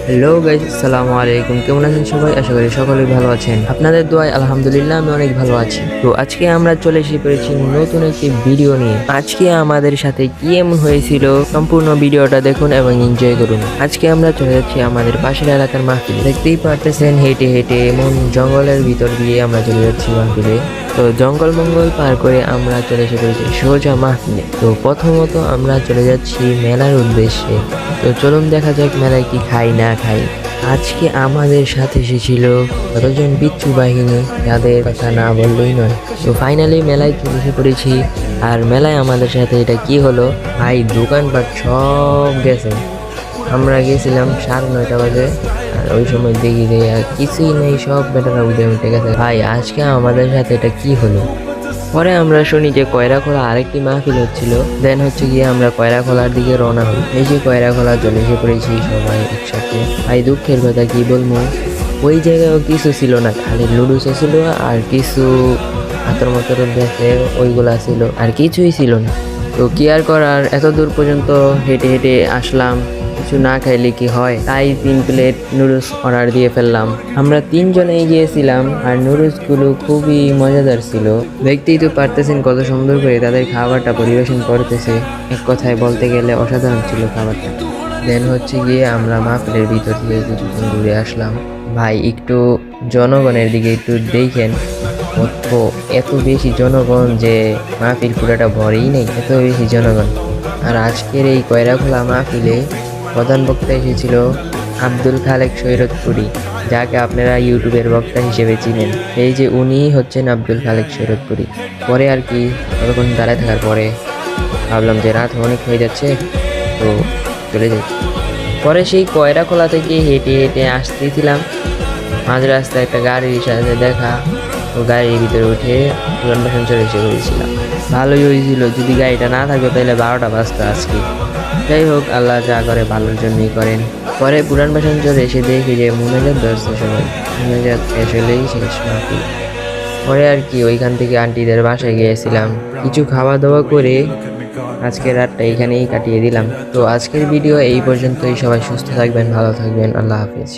Hello guys, আসসালামু আলাইকুম। কেমন আছেন সবাই? আশা করি সকলেই ভালো আছেন। আপনাদের দোয়ায় আলহামদুলিল্লাহ আমি অনেক ভালো আছি। তো আজকে আমরা চলে এসে পড়েছি নতুন একটি ভিডিও নিয়ে। আজকে আমাদের সাথে কি এমন হয়েছিল সম্পূর্ণ ভিডিওটা দেখুন এবং এনজয় করুন। আজকে আমরা চলে যাচ্ছি আমাদের পাশের এলাকার মাহফিল। দেখতেই পারতেছেন হেঁটে হেঁটে এমন জঙ্গলের ভিতর দিয়ে আমরা চলে যাচ্ছি মাহফিলে। তো জঙ্গল মঙ্গল পার করে আমরা চলে এসে পড়েছি সোজা মাহফিলে। তো প্রথমত আমরা চলে যাচ্ছি মেলার উদ্দেশ্যে। তো চলুন দেখা যাক মেলায় কি খাই না খাই। আজকে আমাদের সাথে এসেছিল যতজন বিচ্ছু বাহিনী, যাদের কথা না বললেই নয়। তো ফাইনালি মেলায় চলে এসে পড়েছি। আর মেলায় আমাদের সাথে এটা কি হলো ভাই, দোকানপাট সব গেছে। আমরা গেছিলাম 9:30 বাজে, আর ওই সময় দেখি যে আর কিছুই নেই, সব বেটারা উঠে গেছে। ভাই আজকে আমাদের সাথে এটা কি হলো? পরে আমরা শুনি যে কয়রাখোলা আরেকটি মাহফিল হচ্ছিল। দেন হচ্ছে গিয়ে আমরা কয়রাখোলার দিকে রওনা হই। এই যে কয়রাখোলা চলে এসে পড়েছি সবাই একসাথে। ভাই দুঃখের কথা কি বলবো, ওই জায়গায়ও কিছু ছিল না, খালি লুডুসও ছিল আর কিছু আতর মতর দেখে ওইগুলা ছিল, আর কিছুই ছিল না। তো কি আর করার, এত দূর পর্যন্ত হেঁটে হেঁটে আসলাম, কিছু না খাইলে কি হয়, তাই 3 প্লেট নুডলস অর্ডার দিয়ে ফেললাম। আমরা 3 জনেই গিয়েছিলাম, আর নুডলসগুলো খুবই মজাদার ছিল। দেখতেই তো পারতেছেন কত সুন্দর করে তাদের খাবারটা পরিবেশন করতেছে। এক কথায় বলতে গেলে অসাধারণ ছিল খাবারটা। দেন হচ্ছে গিয়ে আমরা মাহফিলের ভিতর থেকে কিছুক্ষণ ঘুরে আসলাম। ভাই একটু জনগণের দিকে একটু দেখেন, এত বেশি জনগণ যে মাহফিল পুরাটা ভরেই নেই, এত বেশি জনগণ। আর আজকের এই কয়রাখোলা মাহফিলে প্রধান বক্তা এসেছিল আব্দুল খালেক সৈয়দপুরী, যাকে আপনারা ইউটিউবের বক্তা হিসেবে চিনেন। এই যে উনি হচ্ছেন আব্দুল খালেক সৈয়দপুরী। পরে আর কি ততক্ষণ দাঁড়ায় থাকার পরে ভাবলাম যে রাত অনেক হয়ে যাচ্ছে, তো চলে যাই। পরে সেই কয়রাখোলা থেকে হেঁটে হেঁটে আসতেছিলাম, মাঝ রাস্তায় একটা গাড়ির সাথে দেখা। ও গাড়ির ভিতরে উঠে পুরান বাসন চলে এসে করেছিলাম। ভালোই হয়েছিল, যদি গাড়িটা না থাকতো তাহলে 12টা বাজতো আজকে। যাই হোক, আল্লাহ যা করে ভালোর জন্যই করেন। পরে পুরান বাসন চলে এসে দেখি যে মোনাজাত ধরছে সবাই, মোনাজাত আসলেই শেষ মাহফিল। পরে আর কি ওইখান থেকে আন্টিদের বাসায় গিয়েছিলাম, কিছু খাওয়া দাওয়া করে আজকের রাতটা এখানেই কাটিয়ে দিলাম। তো আজকের ভিডিও এই পর্যন্তই। সবাই সুস্থ থাকবেন, ভালো থাকবেন, আল্লাহ হাফেজ।